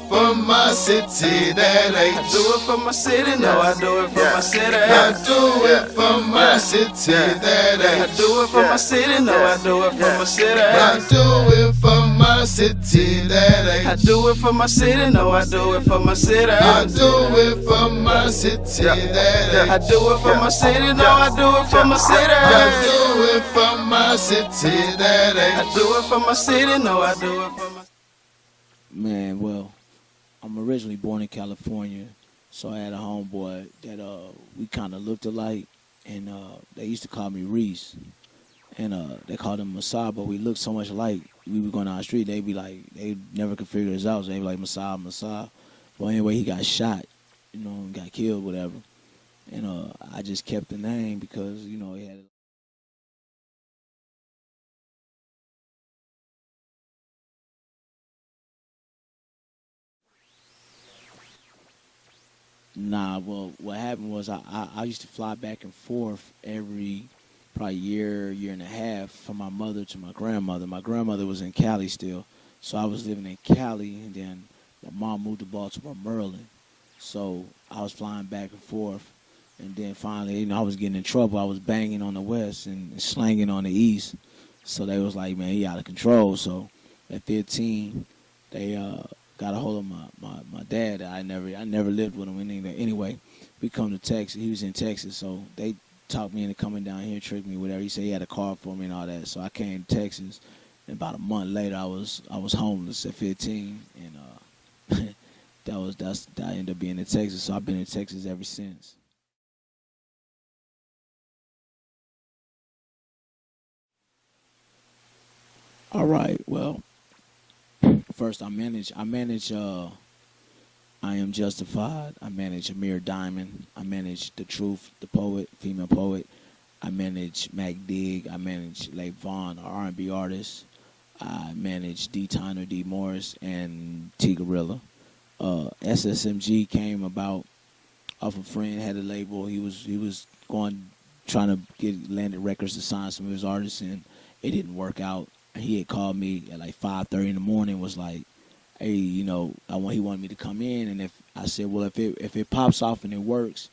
for my city, that ain't. I do it for my city, no, I do it for my city. I do it for my city, that ain't. I do it for my city, no, I do it for my city. I do it for my city, that ain't. I do it for my city, no, I do it for my city. I do it for my city, that ain't. I do it for my city, no, I do it for my city. I do it for my city, that ain't. I do it for my city, no, I do it for my. Man, well, I'm originally born in California, so I had a homeboy that we kind of looked alike, and they used to call me Reese, and they called him Masai, but we looked so much alike. We were going down the street, they'd be like, they never could figure us out, so they'd be like, Masai, Masai. Well, anyway, he got shot, you know, and got killed, whatever, and I just kept the name because, you know, he had. Nah, well, what happened was I used to fly back and forth every probably year and a half from my mother to my grandmother. My grandmother was in Cali still, so I was living in Cali, and then my mom moved to Baltimore, Maryland. So I was flying back and forth, and then finally, you know, I was getting in trouble. I was banging on the west and slanging on the east. So they was like, man, he out of control. So at 15, they got a hold of my dad. I never lived with him anyway. We come to Texas. He was in Texas, so they talked me into coming down here, tricked me, whatever. He said he had a car for me and all that. So I came to Texas, and about a month later, I was homeless at 15, and I ended up being in Texas. So I've been in Texas ever since. All right. Well, first I manage. I Am Justified. I manage Amir Diamond. I manage The Truth, the poet, female poet. I manage Mac Dig. I manage Lake Vaughn, our R&B artist. I manage D. Tyner, D. Morris, and T. Gorilla. SSMG came about off a friend had a label. He was trying to get landed records to sign some of his artists, and it didn't work out. He had called me at like 5:30 in the morning. Was like, hey, you know, he wanted me to come in, and if I said, well, if it pops off and it works,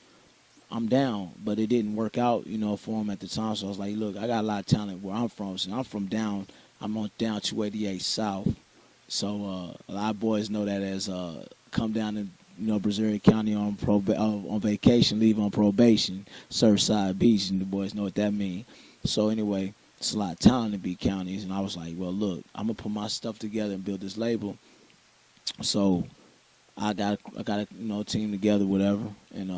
I'm down. But it didn't work out, you know, for him at the time. So I was like, look, I got a lot of talent where I'm from. So I'm on down 288 South. So a lot of boys know that as come down to, you know, Brazoria County on vacation, leave on probation, Surfside Beach, and the boys know what that means. So anyway, it's a lot of talent in B counties, and I was like, well, look, I'm gonna put my stuff together and build this label. So I got a you know, team together, whatever, and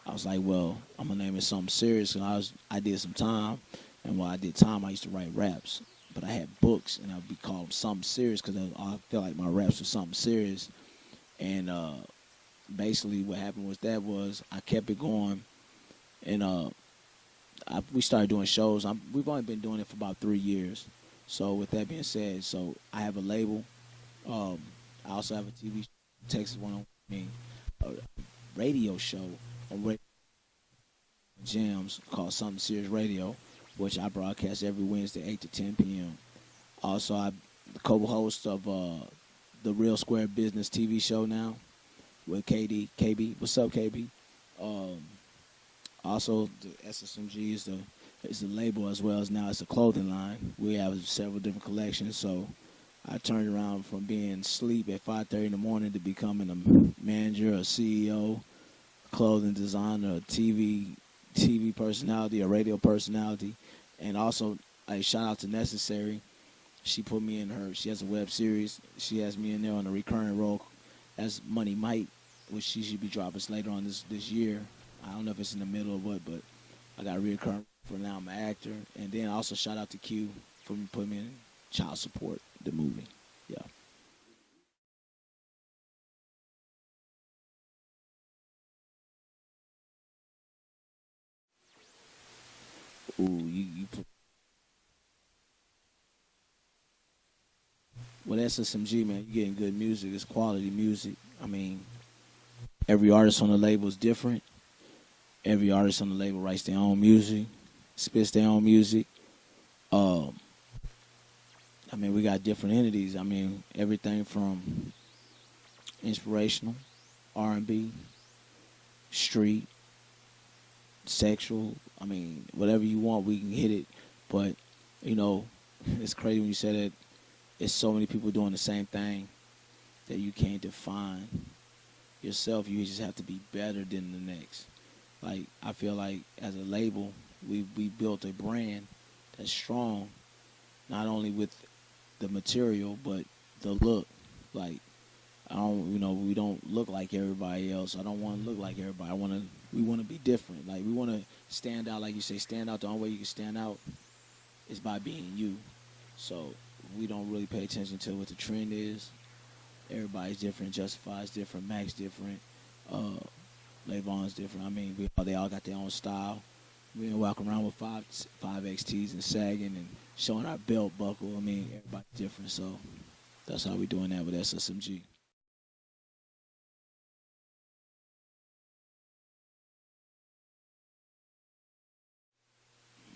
I was like, well, I'm gonna name it something serious. And I did some time, and while I did time, I used to write raps, but I had books, and I'd be called something serious because I felt like my raps were something serious. And basically, what happened was I kept it going, and we started doing shows. We've only been doing it for about 3 years. So with that being said, so I have a label. I also have a TV, Texas a radio show on Radio Jams called Something Serious Radio, which I broadcast every Wednesday, 8 to 10 p.m. Also, I'm the co-host of the Real Square Business TV show now with KB. What's up, KB? Also, the SSMG is the label, as well as now it's a clothing line. We have several different collections, so I turned around from being asleep at 5:30 in the morning to becoming a manager, a CEO, clothing designer, a TV personality, a radio personality, and also a shout out to Necessary. She put me in she has a web series. She has me in there on a recurring role as Money Mike, which she should be dropping later on this year. I don't know if it's in the middle or what, but I got a recurring for now. I'm an actor. And then also shout out to Q for putting me in Child Support, the movie. Yeah. Ooh, you put. Well, that's SMG, man. You're getting good music. It's quality music. I mean, every artist on the label is different. Every artist on the label writes their own music, spits their own music. I mean, we got different entities. I mean, everything from inspirational, R&B, street, sexual. I mean, whatever you want, we can hit it. But, you know, it's crazy when you say that it's so many people doing the same thing that you can't define yourself. You just have to be better than the next. Like, I feel like as a label, we built a brand that's strong, not only with the material, but the look. Like, we don't look like everybody else. I don't want to look like everybody. We want to be different. Like, we want to stand out. Like you say, stand out. The only way you can stand out is by being you. So we don't really pay attention to what the trend is. Everybody's different. Justify's different. Mac's different. Levon's different. I mean, they all got their own style. We ain't walking around with five XTs and sagging and showing our belt buckle. I mean, everybody's different. So that's how we doing that with SSMG.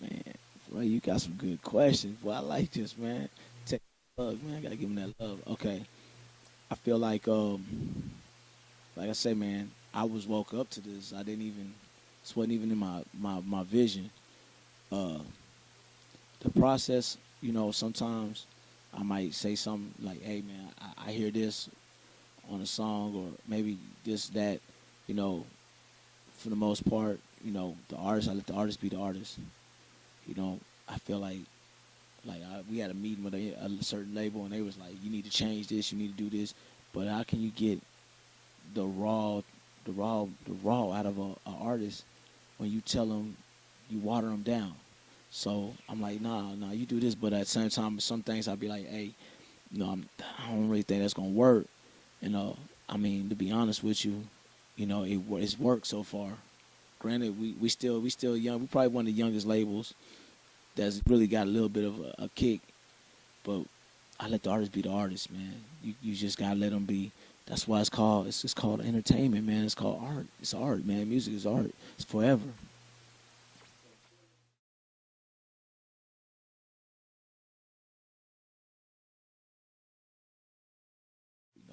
Man, bro, you got some good questions. Well, I like this, man. Take love, man. I gotta give him that love. Okay. I feel like I say, man, I was woke up to this. This wasn't even in my vision. The process, sometimes I might say something like, hey, man, I hear this on a song, or maybe this, that, for the most part, the artist, I let the artist be the artist. I feel like we had a meeting with a certain label, and they was like, you need to change this, you need to do this. But how can you get the raw out of a artist when you tell them, you water them down? So I'm like, nah, you do this. But at the same time, some things I'll be like, hey, I don't really think that's gonna work. I mean, to be honest with you, it's worked so far. Granted, we still young. We probably one of the youngest labels that's really got a little bit of a kick. But I let the artist be the artist, man. You just gotta let them be. That's why it's called entertainment, man. It's called art. It's art, man. Music is art. It's forever.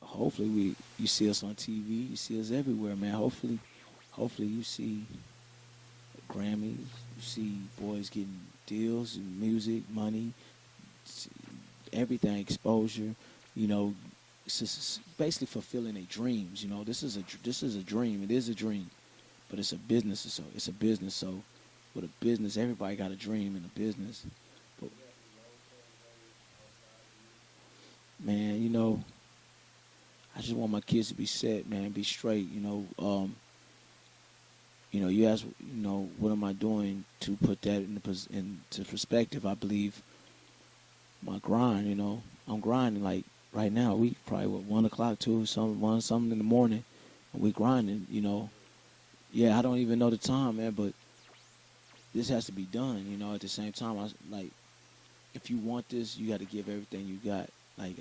Hopefully you see us on TV. You see us everywhere, man. Hopefully you see Grammys. You see boys getting deals, music, money, everything, exposure. It's just basically fulfilling their dreams. This is a dream. It is a dream, but it's a business. So it's a business. So with a business, everybody got a dream in a business. But man, I just want my kids to be set, man, be straight. You ask, what am I doing to put that into perspective? I believe my grind. I'm grinding like. Right now, we probably 1 o'clock, 2, something in the morning, and we grinding. Yeah, I don't even know the time, man, but this has to be done. At the same time, if you want this, you got to give everything you got. Like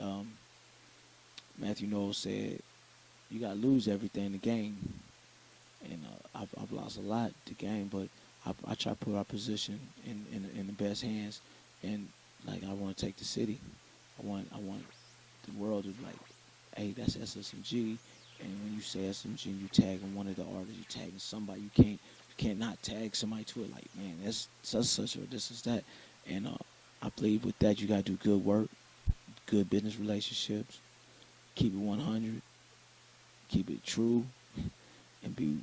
Matthew Knowles said, you got to lose everything in the game, and I've lost a lot the game, but I try to put our position in the best hands, and like I want to take the city. I want the world is like, hey, that's SSMG, and when you say SMG, you tagging one of the artists, you tagging somebody. You can't not tag somebody to it. Like, man, that's such or this is that, and I believe with that you gotta do good work, good business relationships, keep it 100, keep it true, and be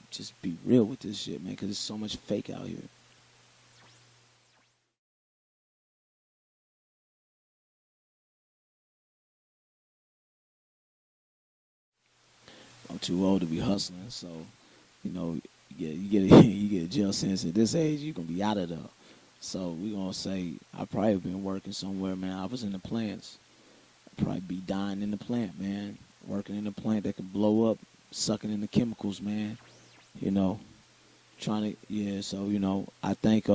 real with this shit, man, because there's so much fake out here. I'm too old to be hustling, so you get you get a jail sentence at this age, you're gonna be out of there. So we gonna say I probably been working somewhere, man. I was in the plants. I'd probably be dying in the plant, man. Working in the plant that could blow up, sucking in the chemicals, man. You know, trying to So I think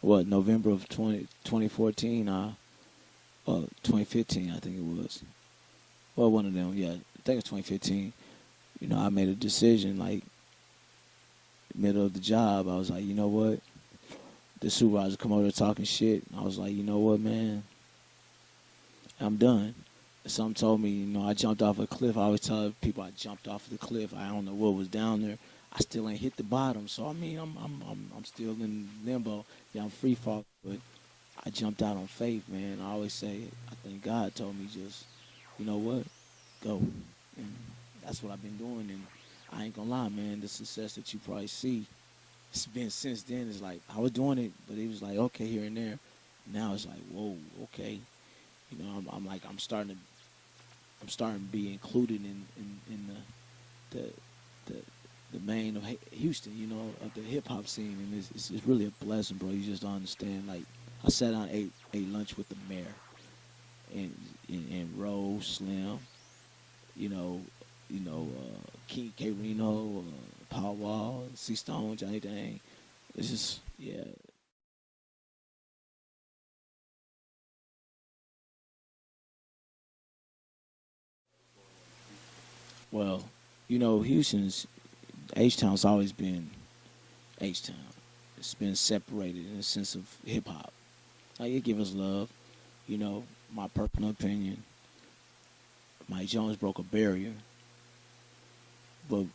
November of 2014, 2015, I think it was. Well, one of them, yeah. I think it's 2015. I made a decision, like, middle of the job. I was like, you know what? The supervisor come over there talking shit. I was like, you know what, man? I'm done. Some told me, I jumped off a cliff. I always tell people I jumped off the cliff. I don't know what was down there. I still ain't hit the bottom. So I mean, I'm still in limbo. Yeah, I'm free fall, but I jumped out on faith, man. I always say, I think God told me just, you know what, go. And that's what I've been doing. And I ain't gonna lie, man. The success that you probably see, it's been since then. It's like I was doing it, but it was like okay here and there. Now it's like whoa, okay. I'm starting to be included in the main of Houston, of the hip hop scene, and it's really a blessing, bro. You just don't understand. Like I sat down, ate lunch with the mayor, and Rose Slim, King K Reno, Paul Wall, C Stone, Johnny Dang. It's just yeah. Well, Houston's H-Town's always been H-Town. It's been separated in the sense of hip hop. Like it give us love, my personal opinion. Mike Jones broke a barrier, but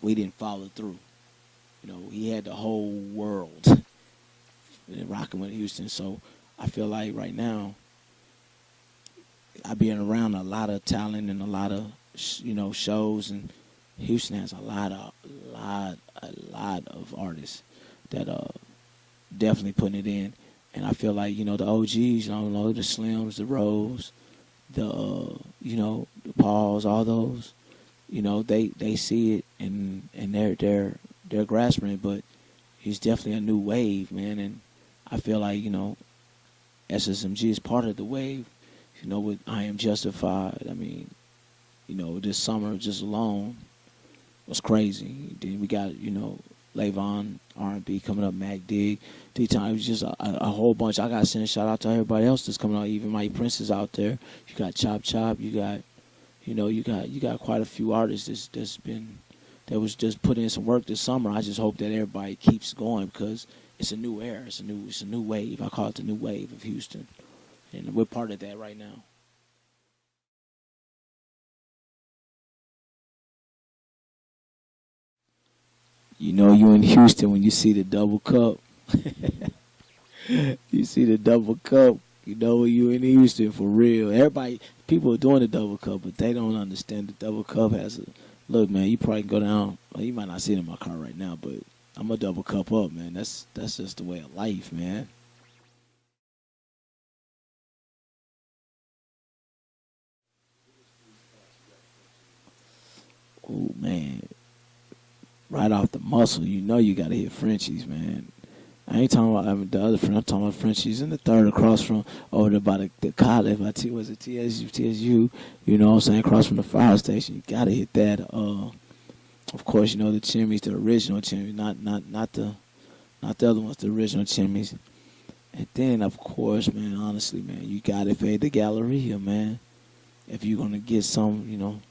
we didn't follow through. He had the whole world rocking with Houston. So I feel like right now, I've been around a lot of talent and a lot of shows, and Houston has a lot of artists that definitely putting it in. And I feel like the OGs, the Slims, the Rose, the Pauls, all those, they see it and they're grasping it. But it's definitely a new wave, man. And I feel like SSMG is part of the wave. With I Am Justified. I mean, this summer just alone was crazy. Then we got Levon, R&B coming up, Mac Dig, D-Time. It was just a whole bunch. I got to send a shout out to everybody else that's coming out. Even Mike Prince is out there. You got Chop Chop. You got, you got quite a few artists that was just putting in some work this summer. I just hope that everybody keeps going because it's a new era. It's a new wave. I call it the new wave of Houston, and we're part of that right now. You in Houston when you see the double cup. You see the double cup. You in Houston for real. Everybody, people are doing the double cup, but they don't understand the double cup has a look, man. You probably can go down. Well, you might not see it in my car right now, but I'm a double cup up, man. That's just the way of life, man. Oh man, right off the muscle, you gotta hit Frenchies, man. I ain't talking about the other friend. I'm talking about Frenchies in the third across from over there by the college. Was it TSU? You know what I'm saying? Across from the fire station. You gotta hit that. Of course, the chimneys, the original chimneys, not the other ones, the original chimneys. And then, of course, man, honestly, man, you gotta fade the Galleria, man. If you're gonna get some,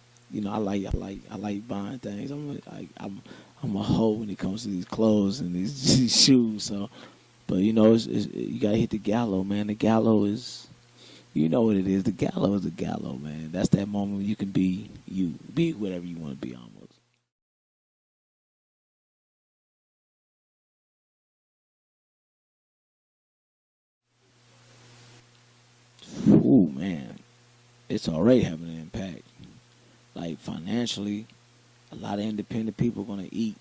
I like buying things. I'm a hoe when it comes to these clothes and these shoes. So, but you gotta hit the Gallo, man. The Gallo is, what it is. The Gallo is the Gallo, man. That's that moment when you can be you, be whatever you want to be, almost. Ooh, man, it's already having an impact. Like financially, a lot of independent people gonna eat.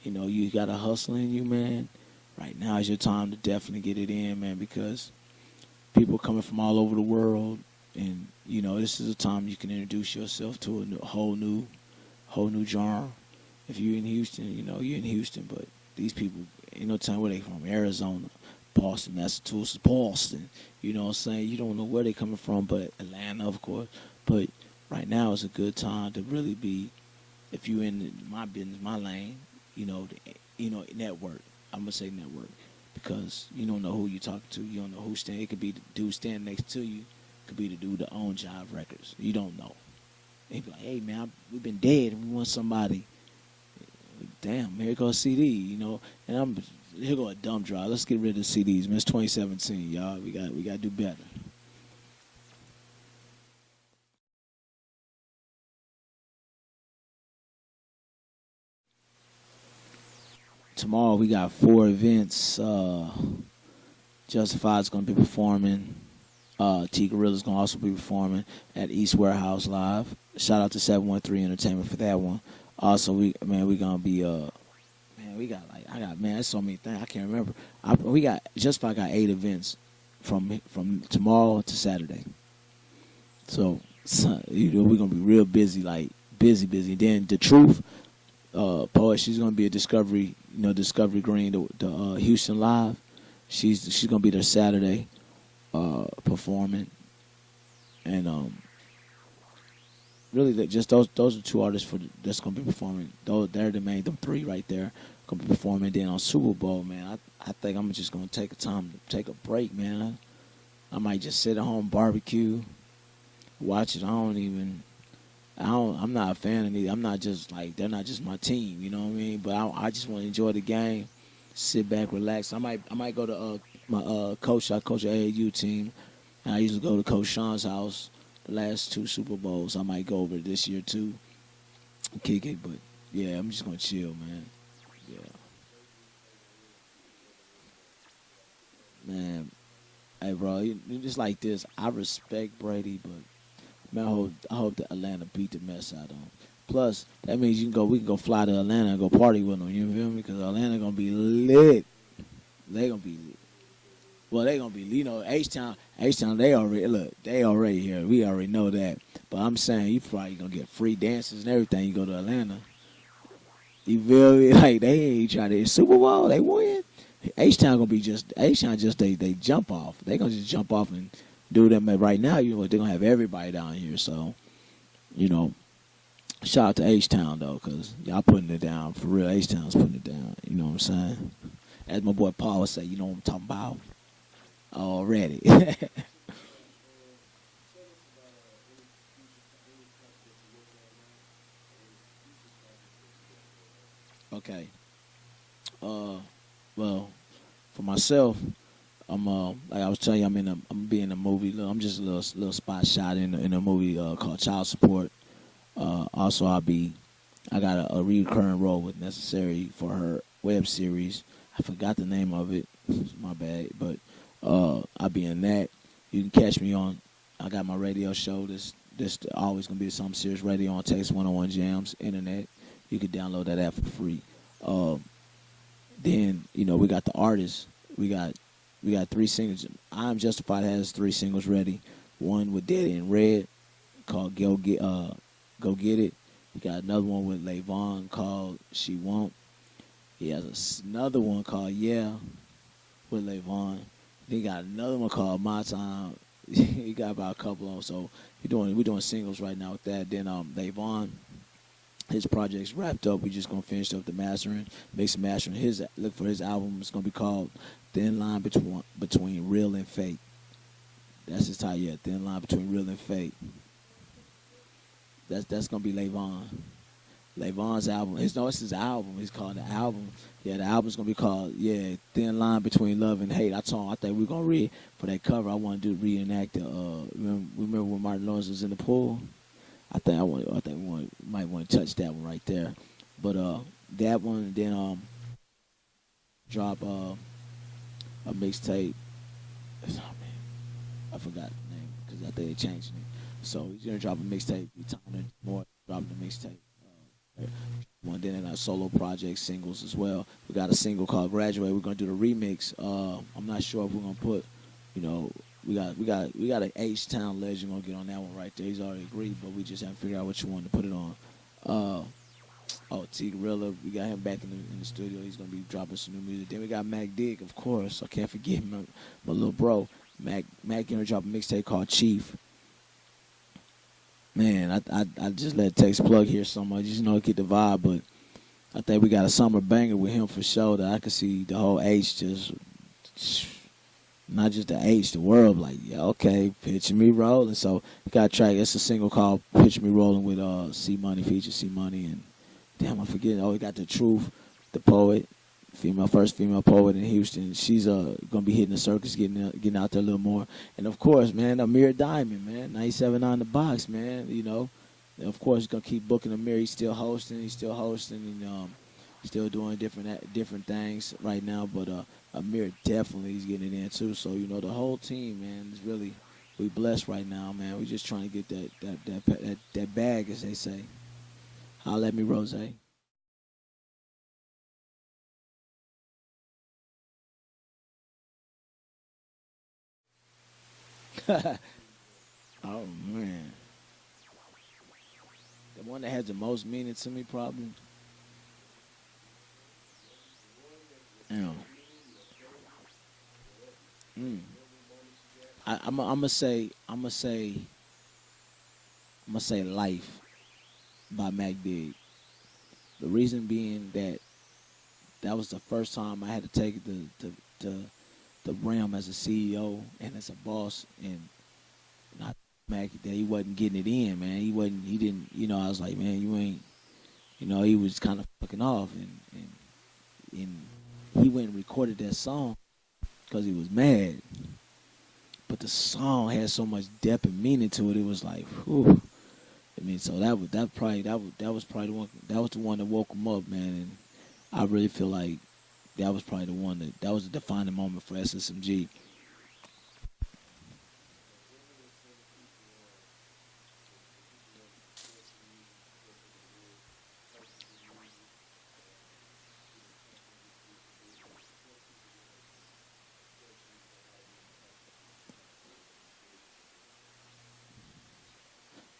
You got a hustle in you, man. Right now is your time to definitely get it in, man, because people coming from all over the world, and this is a time you can introduce yourself to a whole new genre. If you're in Houston, you're in Houston, but these people, time where they from, Arizona, Boston, Massachusetts, Boston. You know what I'm saying? You don't know where they coming from, but Atlanta, of course. But right now is a good time to really be, if you in my business, my lane, network. I'm gonna say network because you don't know who you're talking to. You don't know who's standing. It could be the dude standing next to you. It could be the dude that owns Jive Records. You don't know. They be like, hey man, we've been dead and we want somebody. Damn, here goes CD. And here go a dumb drive. Let's get rid of the CDs, man. It's 2017, y'all. We got to do better. tomorrow we got 4 events. Justified's going to be performing. T Gorilla's going to also be performing at East Warehouse Live. Shout out to 713 Entertainment for that one. Also, we going to be there's so many things I can't remember. We got Justified got 8 events from tomorrow to Saturday. So we're gonna be real busy, like busy. Then the Truth, poet, she's gonna be at Discovery Green, the Houston Live. She's gonna be there Saturday, performing, and really just those are 2 artists that's gonna be performing. They're the main, them 3 right there gonna be performing. Then on Super Bowl, man, I think I'm just gonna take a break, man. I might just sit at home, barbecue, watch it. I'm not a fan of these. I'm not just like, they're not just my team, you know what I mean? But I just want to enjoy the game, sit back, relax. I might go to my coach. I coach an AAU team, and I usually go to Coach Sean's house the last 2 Super Bowls. I might go over this year too, kick it. But yeah, I'm just gonna chill, man. Yeah, man. Hey, bro, just like this. I respect Brady, but man, I hope that Atlanta beat the mess out of him. Plus, that means we can go fly to Atlanta and go party with them. You feel me? Because Atlanta gonna be lit. They gonna be lit. Well, they gonna be, H-Town. They already here. We already know that. But I'm saying you probably gonna get free dances and everything. You go to Atlanta. You feel me? Like they ain't trying to Super Bowl. They win. H-Town they jump off. They gonna just jump off and do them. Right now, they're gonna have everybody down here. So, shout out to H-Town though, cause y'all putting it down for real. H-Town's putting it down. You know what I'm saying? As my boy Paul would say, you know what I'm talking about already. Okay. Well, for myself, I'm like I was telling you, I'm be in a movie. I'm just a little spot shot in a movie called Child Support. Also, I got a recurring role with Necessary for her web series. I forgot the name of it. My bad. But I'll be in that. You can catch me on. I got my radio show. This always gonna be Some Serious Radio on Texas 101 Jams Internet. You can download that app for free. Then we got the artists. We got 3 singles. I'm Justified has 3 singles ready. One with Daddy in Red called Go Get It. He got another one with Layvon called She Won't. He has another one called Yeah with Layvon. Then he got another one called My Time. He got about a couple of them. So we're doing singles right now with that. Then Layvon, his project's wrapped up. We just gonna finish up the mastering, make some mastering. Look for his album. It's gonna be called Thin Line Between Real and Fake. That's his title. Yeah, Thin Line Between Real and Fake. That's gonna be Layvon. Layvon's album. It's his album. He's called the album. Yeah, the album's gonna be called Thin Line Between Love and Hate. I think we're gonna read for that cover. I want to reenact the. Remember when Martin Lawrence was in the pool? I think we might want to touch that one right there. But that one, then drop a mixtape. Oh, man, I forgot the name because I think they changed it. So he's gonna drop a mixtape. Be time more dropping the mixtape. One then in our solo project singles as well. We got a single called Graduate. We're gonna do the remix. I'm not sure if we're gonna put, we got an H-Town legend gonna get on that one right there. He's already agreed, but we just haven't figured out which one to put it on. T Gorilla, we got him back in the studio. He's gonna be dropping some new music. Then we got Mac Dig, of course. I can't forget my little bro. Mac gonna drop a mixtape called Chief. Man, I just let Tex plug here so much, get the vibe, but I think we got a summer banger with him for sure that I could see the whole H just, not just the H, the world, like, yeah, okay, Picture Me Rolling. So we got a track, it's a single called Picture Me Rolling with C Money, feature C Money, and damn, I forget, we got The Truth, the poet, first female poet in Houston. She's gonna be hitting the circus, getting out there a little more. And of course, man, Amir Diamond, man, 97.9 The Box, man. Of course, he's gonna keep booking Amir. He's still hosting, and Still doing different things right now, but Amir definitely is getting it in too. So the whole team, man, is really we blessed right now, man. We just trying to get that bag, as they say. Holla at me, Rose. Oh man, the one that has the most meaning to me, probably. Yeah. Mm. I'm gonna say "Life" by Mac Dig. The reason being that that was the first time I had to take the realm as a CEO and as a boss, and not Mac that he wasn't getting it in, man. He wasn't. He didn't. I was like, man, you ain't. He was kind of fucking off, and he went and recorded that song because he was mad. But the song had so much depth and meaning to it. It was like, whew. I mean, so that was probably the one that woke him up, man. And I really feel like that was probably the one that was a defining moment for SSMG.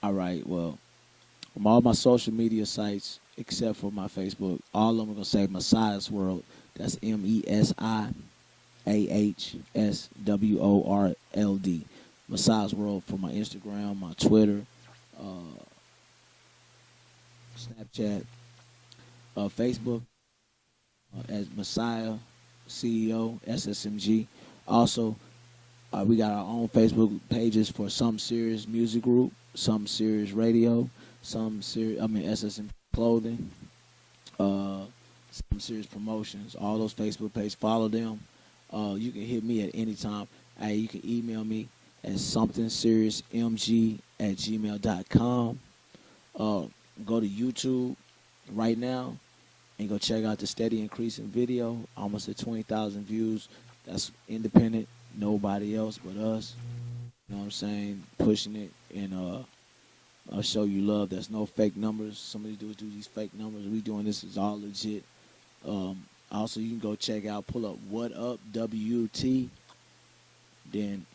All right, well, from all my social media sites except for my Facebook, all of them are gonna say Messiah's World. That's MESIAHSWORLD. Messiah's World for my Instagram, my Twitter, uh, Snapchat, Facebook as Messiah CEO SSMG. Also, we got our own Facebook pages for Some Serious Music Group, Some Serious Radio, SSM Clothing, Some Serious Promotions. All those Facebook pages, follow them. You can hit me at any time. You can email me at somethingseriousmg@gmail.com. Go to YouTube right now and go check out the steady increasing video. Almost at 20,000 views. That's independent. Nobody else but us. You know what I'm saying? Pushing it, and I'll show you love. There's no fake numbers. Some of these dudes do these fake numbers. We doing this is all legit. Also, you can go check out, pull up What Up WT, then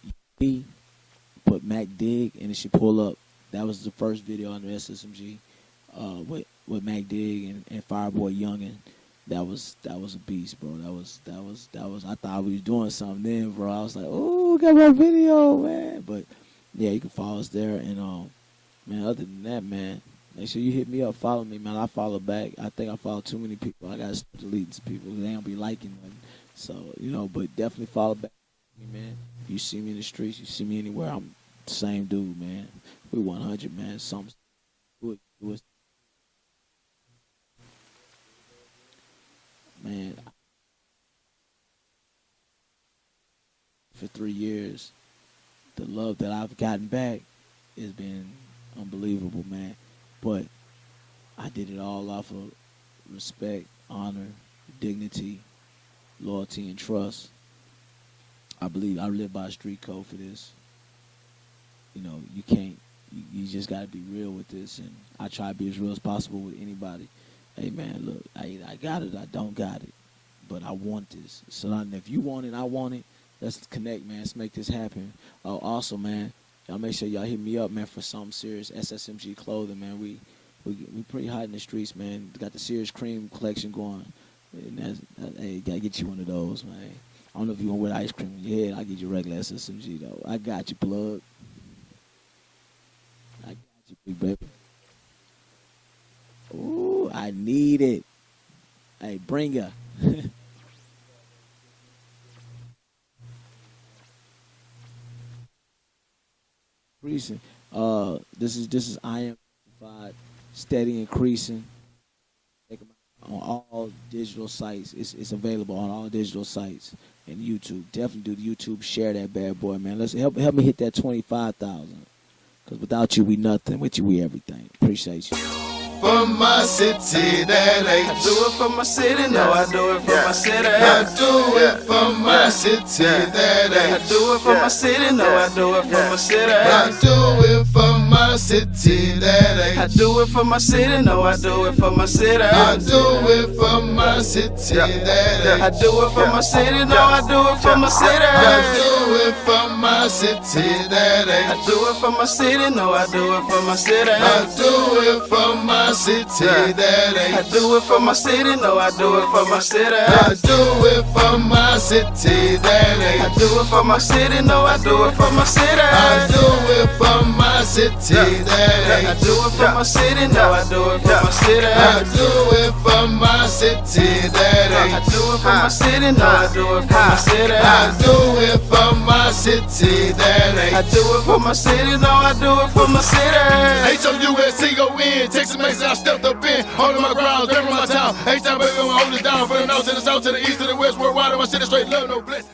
put Mac Dig, and it should pull up. That was the first video under SSMG with Mac Dig and Fireboy Youngin. That was a beast, bro. That was. I thought we was doing something then, bro. I was like, oh, got my video, man. But yeah, you can follow us there, and man. Other than that, man, make sure you hit me up, follow me, man. I follow back. I think I follow too many people. I gotta start deleting some people. They don't be liking them. So but definitely follow back, man. If you see me in the streets, you see me anywhere, I'm the same dude, man. We 100, man. Something. Man, for 3 years, the love that I've gotten back has been unbelievable, man. But I did it all off of respect, honor, dignity, loyalty, and trust. I believe I live by a street code for this. You can't. You just got to be real with this, and I try to be as real as possible with anybody. Hey, man, look, I got it. I don't got it, but I want this. So if you want it, I want it. Let's connect, man. Let's make this happen. Oh, also, man, y'all make sure y'all hit me up, man, for something serious. SSMG Clothing, man. We pretty hot in the streets, man. Got the Serious Cream collection going. And hey, gotta get you one of those, man. I don't know if you want to wear ice cream in your head. I'll get you regular SSMG, though. I got you, plug. I got you, big baby. Ooh, I need it. Hey, bring her. Increasing. This is I am five, steady increasing. Check 'em out on all digital sites. It's available on all digital sites and YouTube. Definitely do the YouTube. Share that bad boy, man. Let's help me hit that 25,000. Cause without you, we nothing. With you, we everything. Appreciate you. For my city, that I ain't. do it for my city, no, I do it for my city. I do it for my city, that I ain't. do it for my city, no, I do it for my city. I do it for my city, that I ain't. do it for my city, no, I do it for my city. I do it for my city, that I ain't. do it for my city, no, I do it for my city. I do it for my city, that I ain't. do it for my city, no, I do it for my city. I do it for my city, that I ain't. do it for my city, no, I do it for my city. I do it for my city, that I ain't. do it for my city, no, I do it for my city. I do it for my city, that I ain't. do it for my city, no, I do it for my city. I do it for my city, that I ain't. do it for my city, no, I do it for my city. I do it for my city, that I ain't. do it for my city, no, I do it for my city. HOUSCON, Texas Mason, I stepped up in, holding my ground, living my town. H-Town, baby, I'ma hold it down. From the north to the south to the east to the west, worldwide, in my city, straight love, no bless.